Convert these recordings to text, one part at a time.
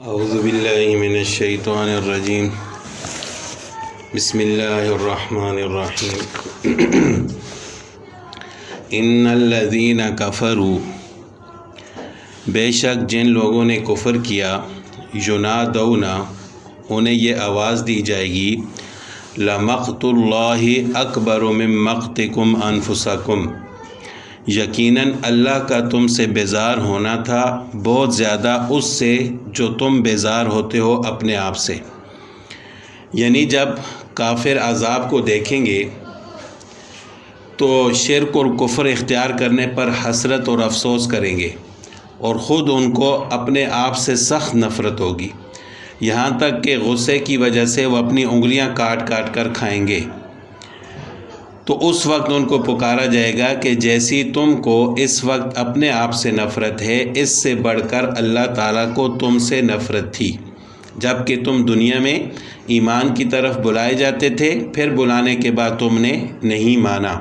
اعوذ باللہ من الشیطان الرجیم بسم اللہ الرحمن الرحیم ان الذین کفروا، بے شک جن لوگوں نے کفر کیا، ینادون، انہیں یہ آواز دی جائے گی، لمقت اللہ اکبر من مقتکم انفسکم، یقیناً اللہ کا تم سے بیزار ہونا تھا بہت زیادہ اس سے جو تم بیزار ہوتے ہو اپنے آپ سے۔ یعنی جب کافر عذاب کو دیکھیں گے تو شرک اور کفر اختیار کرنے پر حسرت اور افسوس کریں گے، اور خود ان کو اپنے آپ سے سخت نفرت ہوگی، یہاں تک کہ غصے کی وجہ سے وہ اپنی انگلیاں کاٹ کاٹ کر کھائیں گے۔ تو اس وقت ان کو پکارا جائے گا کہ جیسی تم کو اس وقت اپنے آپ سے نفرت ہے، اس سے بڑھ کر اللہ تعالیٰ کو تم سے نفرت تھی، جب کہ تم دنیا میں ایمان کی طرف بلائے جاتے تھے، پھر بلانے کے بعد تم نے نہیں مانا۔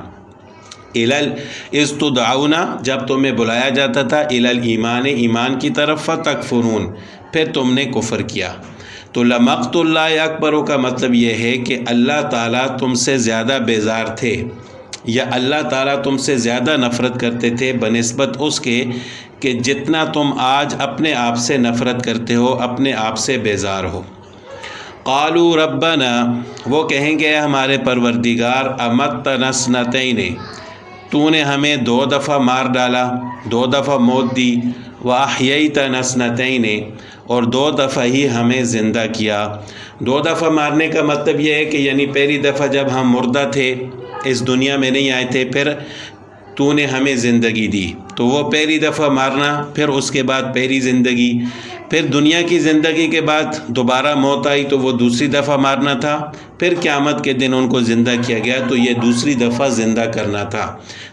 اِذ تُدْعَوْنَ، جب تمہیں بلایا جاتا تھا، اِلَى الْایمان، ایمان کی طرف، فَتَکْفُرُونَ، پھر تم نے کفر کیا۔ تو لمقت اللہ اکبر کا مطلب یہ ہے کہ اللہ تعالیٰ تم سے زیادہ بیزار تھے، یا اللہ تعالیٰ تم سے زیادہ نفرت کرتے تھے بنسبت اس کے کہ جتنا تم آج اپنے آپ سے نفرت کرتے ہو، اپنے آپ سے بیزار ہو۔ قالوا ربنا، وہ کہیں گے ہمارے پروردگار، امتنا اثنتین، تو نے ہمیں 2 دفعہ مار ڈالا، 2 دفعہ موت دی، واحییتنا اثنتین، اور 2 دفعہ ہی ہمیں زندہ کیا۔ 2 دفعہ مارنے کا مطلب یہ ہے کہ یعنی پہلی دفعہ جب ہم مردہ تھے، اس دنیا میں نہیں آئے تھے، پھر تو نے ہمیں زندگی دی، تو وہ پہلی دفعہ مارنا، پھر اس کے بعد پہلی زندگی، پھر دنیا کی زندگی کے بعد دوبارہ موت آئی تو وہ دوسری دفعہ مارنا تھا، پھر قیامت کے دن ان کو زندہ کیا گیا تو یہ دوسری دفعہ زندہ کرنا تھا۔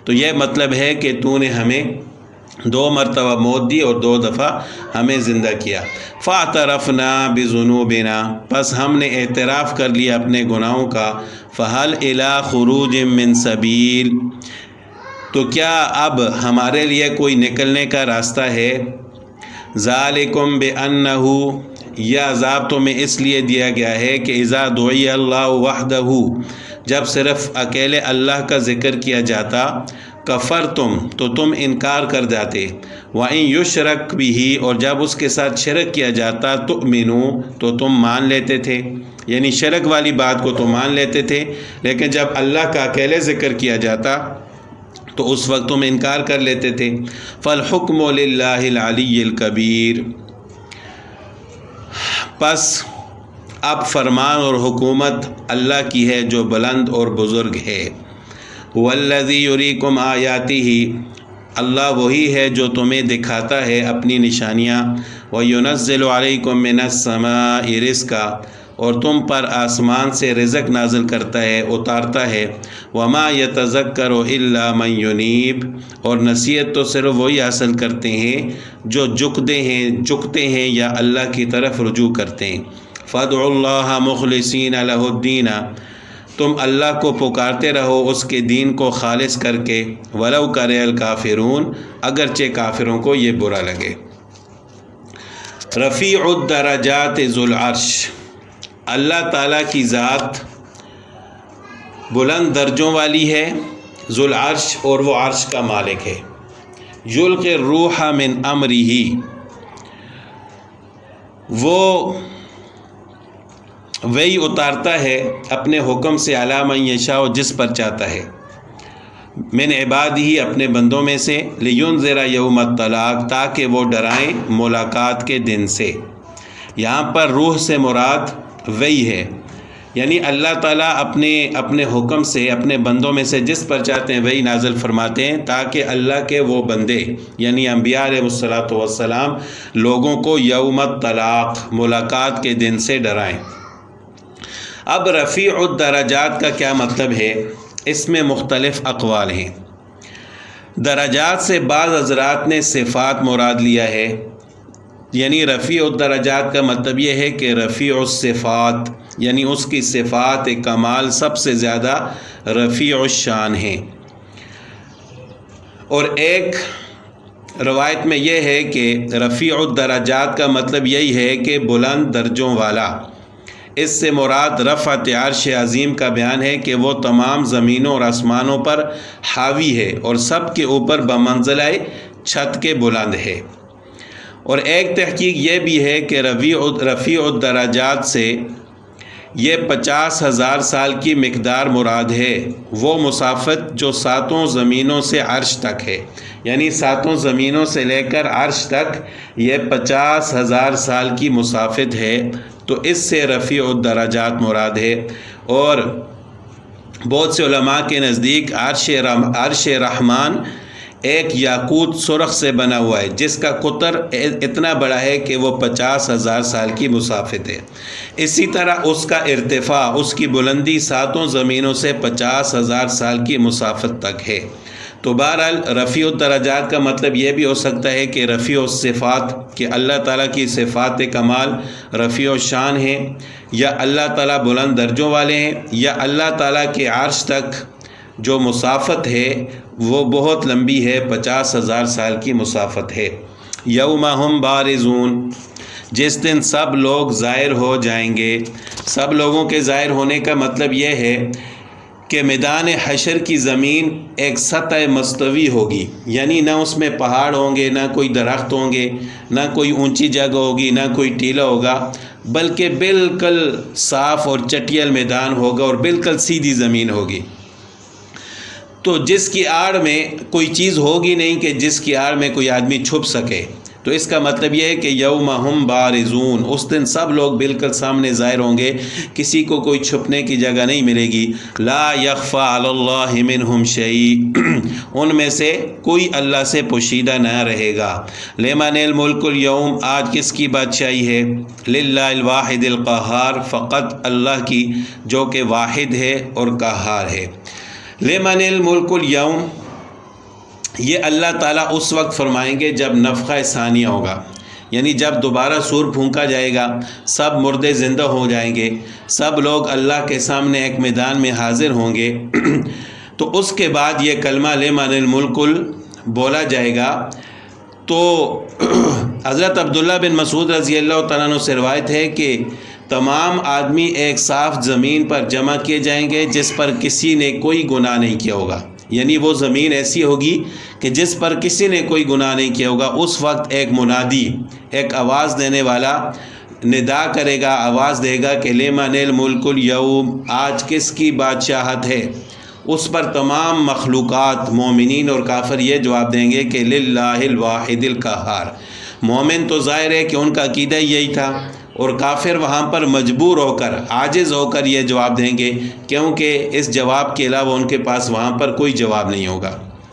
تو یہ مطلب ہے کہ تو نے ہمیں 2 مرتبہ موت دی اور 2 دفعہ ہمیں زندہ کیا۔ فاعترفنا بذنوبنا، پس ہم نے اعتراف کر لیا اپنے گناہوں کا۔ فہل الی خروج من سبیل، تو کیا اب ہمارے لیے کوئی نکلنے کا راستہ ہے؟ ذالکم بانہ، یہ عذاب تمہیں اس لیے دیا گیا ہے کہ اذا دعی اللہ وحدہ، جب صرف اکیلے اللہ کا ذکر کیا جاتا، کفرتم، تو تم انکار کر جاتے، وَإِن یشرک بہ، اور جب اس کے ساتھ شرک کیا جاتا، تؤمنوا، تو تم مان لیتے تھے، یعنی شرک والی بات کو تو مان لیتے تھے، لیکن جب اللہ کا اکیلے ذکر کیا جاتا تو اس وقت تم انکار کر لیتے تھے۔ فالحکم للہ العلی الکبیر، پس اب فرمان اور حکومت اللہ کی ہے جو بلند اور بزرگ ہے۔ والذی یریکم آیاتہ، اللہ وہی ہے جو تمہیں دکھاتا ہے اپنی نشانیاں۔ وینزل علیکم من السماء رزقا، اور تم پر آسمان سے رزق نازل کرتا ہے، اتارتا ہے۔ وما یتذکر الا من ینیب، اور نصیحت تو صرف وہی حاصل کرتے ہیں جو جھکتے ہیں یا اللہ کی طرف رجوع کرتے ہیں۔ فادعوا اللہ مخلصین لہ الدین، تم اللہ کو پکارتے رہو اس کے دین کو خالص کر کے، ولو کرہ الکافرون، اگرچہ کافروں کو یہ برا لگے۔ رفیع الدرجات ذو العرش، اللہ تعالیٰ کی ذات بلند درجوں والی ہے، ذو العرش، اور وہ عرش کا مالک ہے۔ یلقی الروح من امرہ، وہ وہی اتارتا ہے اپنے حکم سے، علی من یشاء، جس پر چاہتا ہے، من عبادہ، اپنے بندوں میں سے، لینذر یوم الطلاق، تاکہ وہ ڈرائیں ملاقات کے دن سے۔ یہاں پر روح سے مراد وہی ہے، یعنی اللہ تعالیٰ اپنے حکم سے اپنے بندوں میں سے جس پر چاہتے ہیں وہی نازل فرماتے ہیں، تاکہ اللہ کے وہ بندے یعنی انبیاء علیہ الصلوۃ والسلام لوگوں کو یوم الطلاق، ملاقات کے دن سے ڈرائیں۔ اب رفیع الدرجات کا کیا مطلب ہے؟ اس میں مختلف اقوال ہیں۔ درجات سے بعض حضرات نے صفات مراد لیا ہے، یعنی رفیع الدرجات کا مطلب یہ ہے کہ رفیع الصفات، یعنی اس کی صفات کمال سب سے زیادہ رفیع الشان ہیں۔ اور ایک روایت میں یہ ہے کہ رفیع الدرجات کا مطلب یہی ہے کہ بلند درجوں والا۔ اس سے مراد رفعت عرش عظیم کا بیان ہے کہ وہ تمام زمینوں اور آسمانوں پر حاوی ہے اور سب کے اوپر بمنزلہ چھت کے بلند ہے۔ اور ایک تحقیق یہ بھی ہے کہ رفیع الدرجات سے یہ 50,000 سال کی مقدار مراد ہے، وہ مسافت جو 7 زمینوں سے عرش تک ہے، یعنی 7 زمینوں سے لے کر عرش تک یہ 50,000 سال کی مسافت ہے، تو اس سے رفیع الدرجات مراد ہے۔ اور بہت سے علماء کے نزدیک عرش رحمان ایک یاقوت سرخ سے بنا ہوا ہے، جس کا قطر اتنا بڑا ہے کہ وہ 50,000 سال کی مسافت ہے۔ اسی طرح اس کا ارتفاع، اس کی بلندی 7 زمینوں سے 50,000 سال کی مسافت تک ہے۔ تو بہرحال رفیع الدرجات کا مطلب یہ بھی ہو سکتا ہے کہ رفیع الصفات، کہ اللہ تعالیٰ کی صفات کمال رفیع الشان ہیں، یا اللہ تعالیٰ بلند درجوں والے ہیں، یا اللہ تعالیٰ کے عرش تک جو مسافت ہے وہ بہت لمبی ہے، 50,000 سال کی مسافت ہے۔ یوم ہم بارزون، جس دن سب لوگ ظاہر ہو جائیں گے۔ سب لوگوں کے ظاہر ہونے کا مطلب یہ ہے کہ میدان حشر کی زمین ایک سطح مستوی ہوگی، یعنی نہ اس میں پہاڑ ہوں گے، نہ کوئی درخت ہوں گے، نہ کوئی اونچی جگہ ہوگی، نہ کوئی ٹیلا ہوگا، بلکہ بالکل صاف اور چٹیل میدان ہوگا اور بالکل سیدھی زمین ہوگی۔ تو جس کی آڑ میں کوئی چیز ہوگی نہیں کہ جس کی آڑ میں کوئی آدمی چھپ سکے، تو اس کا مطلب یہ ہے کہ یوم ہم بارزون، اس دن سب لوگ بالکل سامنے ظاہر ہوں گے، کسی کو کوئی چھپنے کی جگہ نہیں ملے گی۔ لا یخفی علی اللہ منہم شیء، ان میں سے کوئی اللہ سے پوشیدہ نہ رہے گا۔ لمن الملک اليوم، آج کس کی بادشاہی ہے؟ للہ الواحد القہار، فقط اللہ کی جو کہ واحد ہے اور قہار ہے۔ لمن الملک اليوم، یہ اللہ تعالیٰ اس وقت فرمائیں گے جب نفخہ ثانیہ ہوگا، یعنی جب دوبارہ سور پھونکا جائے گا، سب مردے زندہ ہو جائیں گے، سب لوگ اللہ کے سامنے ایک میدان میں حاضر ہوں گے، تو اس کے بعد یہ کلمہ لمن الملک بولا جائے گا۔ تو حضرت عبداللہ بن مسعود رضی اللہ تعالیٰ عنہ سے روایت ہے کہ تمام آدمی ایک صاف زمین پر جمع کیے جائیں گے جس پر کسی نے کوئی گناہ نہیں کیا ہوگا، یعنی وہ زمین ایسی ہوگی کہ جس پر کسی نے کوئی گناہ نہیں کیا ہوگا۔ اس وقت ایک منادی، ایک آواز دینے والا ندا کرے گا، آواز دے گا کہ لمن الملک اليوم، آج کس کی بادشاہت ہے؟ اس پر تمام مخلوقات، مومنین اور کافر یہ جواب دیں گے کہ للہ الواحد القہار۔ مومن تو ظاہر ہے کہ ان کا عقیدہ یہی تھا، اور کافر وہاں پر مجبور ہو کر، عاجز ہو کر یہ جواب دیں گے، کیونکہ اس جواب کے علاوہ ان کے پاس وہاں پر کوئی جواب نہیں ہوگا۔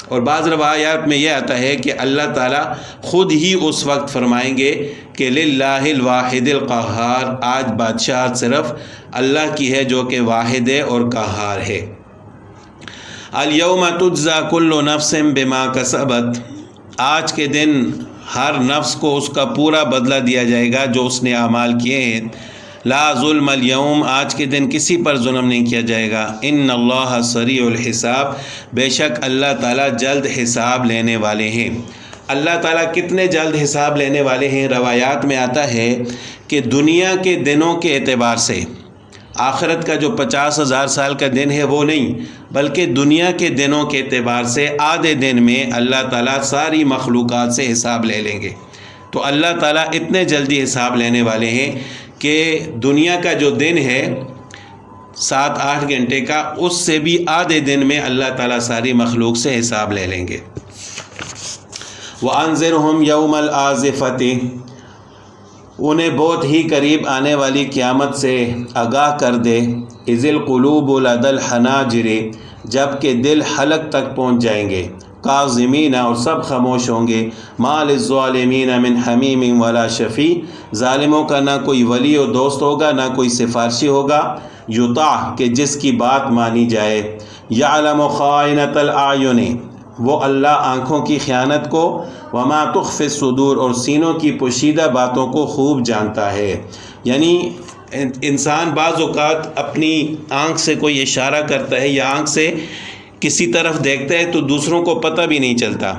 اور بعض روایات میں یہ آتا ہے کہ اللہ تعالیٰ خود ہی اس وقت فرمائیں گے کہ للہ الواحد القہار، آج بادشاہت صرف اللہ کی ہے جو کہ واحد ہے اور قہار ہے۔ الیوم تجزی کل نفس بما کسبت، آج کے دن ہر نفس کو اس کا پورا بدلہ دیا جائے گا جو اس نے اعمال کیے ہیں۔ لا ظلم اليوم، آج کے دن کسی پر ظلم نہیں کیا جائے گا۔ ان اللہ سریع الحساب، بے شک اللہ تعالیٰ جلد حساب لینے والے ہیں۔ اللہ تعالیٰ کتنے جلد حساب لینے والے ہیں؟ روایات میں آتا ہے کہ دنیا کے دنوں کے اعتبار سے آخرت کا جو 50,000 سال کا دن ہے وہ نہیں، بلکہ دنیا کے دنوں کے اعتبار سے آدھے دن میں اللہ تعالیٰ ساری مخلوقات سے حساب لے لیں گے۔ تو اللہ تعالیٰ اتنے جلدی حساب لینے والے ہیں کہ دنیا کا جو دن ہے 7-8 گھنٹے کا، اس سے بھی آدھے دن میں اللہ تعالیٰ ساری مخلوق سے حساب لے لیں گے۔ وَأَنذِرْهُمْ يَوْمَ الْآزِفَةِ، انہیں بہت ہی قریب آنے والی قیامت سے آگاہ کر دے۔ اذ القلوب لدى الحناجر، جب کہ دل حلق تک پہنچ جائیں گے۔ کاظمین، اور سب خاموش ہوں گے۔ ما للظالمین من حمیم ولا شفیع، ظالموں کا نہ کوئی ولی و دوست ہوگا نہ کوئی سفارشی ہوگا۔ یطاع، کہ جس کی بات مانی جائے۔ یعلم خائنۃ الاعین، وہ اللہ آنکھوں کی خیانت کو، وما تخفی الصدور، اور سینوں کی پوشیدہ باتوں کو خوب جانتا ہے۔ یعنی انسان بعض اوقات اپنی آنکھ سے کوئی اشارہ کرتا ہے یا آنکھ سے کسی طرف دیکھتا ہے تو دوسروں کو پتہ بھی نہیں چلتا،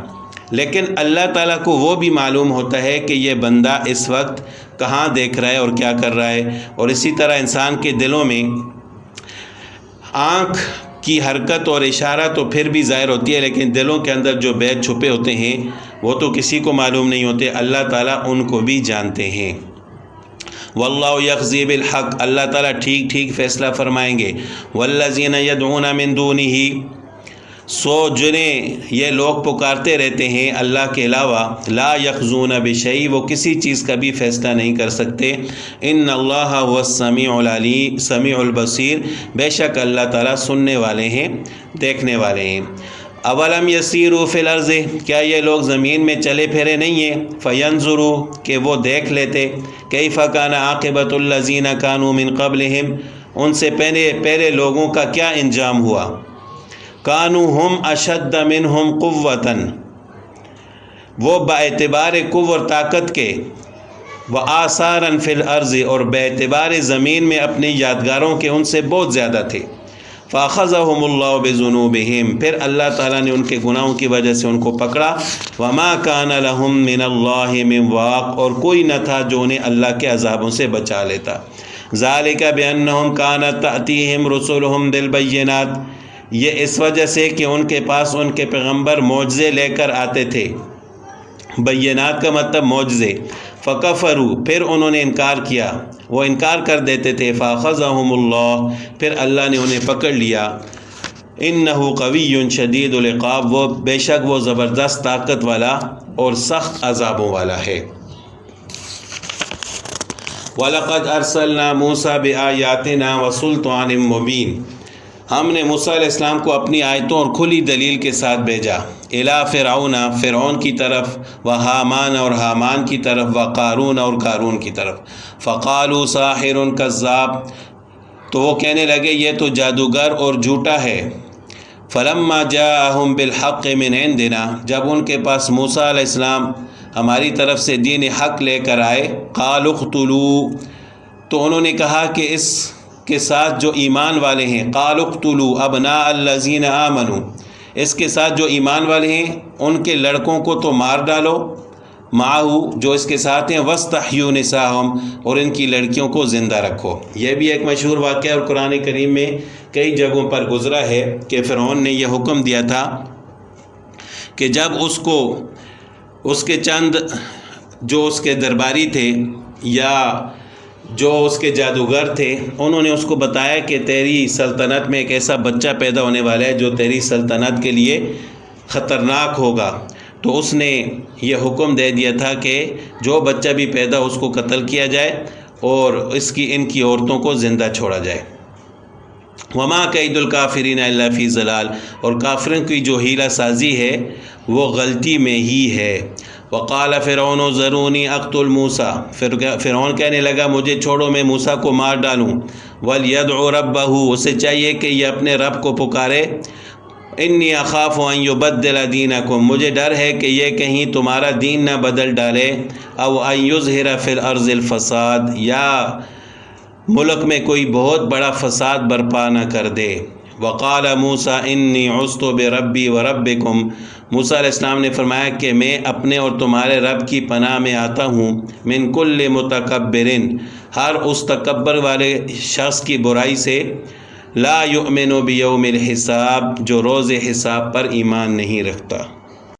لیکن اللہ تعالیٰ کو وہ بھی معلوم ہوتا ہے کہ یہ بندہ اس وقت کہاں دیکھ رہا ہے اور کیا کر رہا ہے. اور اسی طرح انسان کے دلوں میں آنکھ کی حرکت اور اشارہ تو پھر بھی ظاہر ہوتی ہے، لیکن دلوں کے اندر جو بیت چھپے ہوتے ہیں وہ تو کسی کو معلوم نہیں ہوتے، اللہ تعالیٰ ان کو بھی جانتے ہیں. واللہ یقضی بالحق، اللہ تعالیٰ ٹھیک ٹھیک فیصلہ فرمائیں گے. والذین یدعون من دونہ، جنہیں یہ لوگ پکارتے رہتے ہیں اللہ کے علاوہ، لا یقضون بشیء، وہ کسی چیز کا بھی فیصلہ نہیں کر سکتے. ان اللہ هو السمیع العلیم سمیع البصیر، بے شک اللہ تعالیٰ سننے والے ہیں، دیکھنے والے ہیں. اولم یسیروا فی الارض، کیا یہ لوگ زمین میں چلے پھرے نہیں ہیں؟ فینظروا، کہ وہ دیکھ لیتے، کیف کان عاقبۃ الذین کانوا من قبلہم، ان سے پہلے لوگوں کا کیا انجام ہوا. کانوا ہم اشد منہم قوۃ، وہ باعتبار قوت اور طاقت کے، وآثارا فی الارض، اور باعتبار زمین میں اپنی یادگاروں کے ان سے بہت زیادہ تھے. فاخذہم اللہ بذنوبہم، پھر اللہ تعالیٰ نے ان کے گناہوں کی وجہ سے ان کو پکڑا. وما کان لہم من اللہ من واق، اور کوئی نہ تھا جو انہیں اللہ کے عذابوں سے بچا لیتا. ذالک بانہم کانت تأتیہم رسلہم بالبینات، یہ اس وجہ سے کہ ان کے پاس ان کے پیغمبر معجزے لے کر آتے تھے. بینات کا مطلب معجزے. فکفروا، پھر انہوں نے انکار کیا، وہ انکار کر دیتے تھے. فاخذہم اللہ، پھر اللہ نے انہیں پکڑ لیا. انہ قوی شدید العقاب، وہ بے شک وہ زبردست طاقت والا اور سخت عذابوں والا ہے. وَلَقَدْ أَرْسَلْنَا مُوسَىٰ بِآيَاتِنَا وَسُلْطَانٍ مُّبِينٍ، ہم نے موسیٰ علیہ السلام کو اپنی آیتوں اور کھلی دلیل کے ساتھ بھیجا. الی فرعون، فرعون کی طرف، و حامان، اور حامان کی طرف، و قارون، اور قارون کی طرف. فقالوا ساحر کذاب، تو وہ کہنے لگے یہ تو جادوگر اور جھوٹا ہے. فلما جاءہم بالحق من عندنا، جب ان کے پاس موسیٰ علیہ السلام ہماری طرف سے دین حق لے کر آئے. قالوا اقتلوا، تو انہوں نے کہا کہ اس کے ساتھ جو ایمان والے ہیں، قالوا اقتلوا ابناء الذین آمنوا، اس کے ساتھ جو ایمان والے ہیں ان کے لڑکوں کو تو مار ڈالو، معہو، جو اس کے ساتھ ہیں، واستحیوا نساءہم، اور ان کی لڑکیوں کو زندہ رکھو. یہ بھی ایک مشہور واقعہ اور قرآن کریم میں کئی جگہوں پر گزرا ہے کہ فرعون نے یہ حکم دیا تھا کہ جب اس کو اس کے چند جو اس کے درباری تھے یا جو اس کے جادوگر تھے، انہوں نے اس کو بتایا کہ تیری سلطنت میں ایک ایسا بچہ پیدا ہونے والا ہے جو تیری سلطنت کے لیے خطرناک ہوگا، تو اس نے یہ حکم دے دیا تھا کہ جو بچہ بھی پیدا اس کو قتل کیا جائے اور ان کی عورتوں کو زندہ چھوڑا جائے. وما کید الکافرین الا فی ضلال، اور کافروں کی جو حیلہ سازی ہے وہ غلطی میں ہی ہے. وقال فرعون ذرونی اقتل موسیٰ، فرعون کہنے لگا مجھے چھوڑو میں موسیٰ کو مار ڈالوں. ولیدع ربہ، اسے چاہیے کہ یہ اپنے رب کو پکارے. انی اخاف ان یبدل دینکم، مجھے ڈر ہے کہ یہ کہیں تمہارا دین نہ بدل ڈالے. او ان یظہر فی الارض الفساد، یا ملک میں کوئی بہت بڑا فساد برپا نہ کر دے. وقال موسیٰ انی عذت بربی وربکم، موسیٰ علیہ السلام نے فرمایا کہ میں اپنے اور تمہارے رب کی پناہ میں آتا ہوں. من کل متکبر، ہر اس تکبر والے شخص کی برائی سے. لا یؤمن بیوم الحساب، جو روز حساب پر ایمان نہیں رکھتا.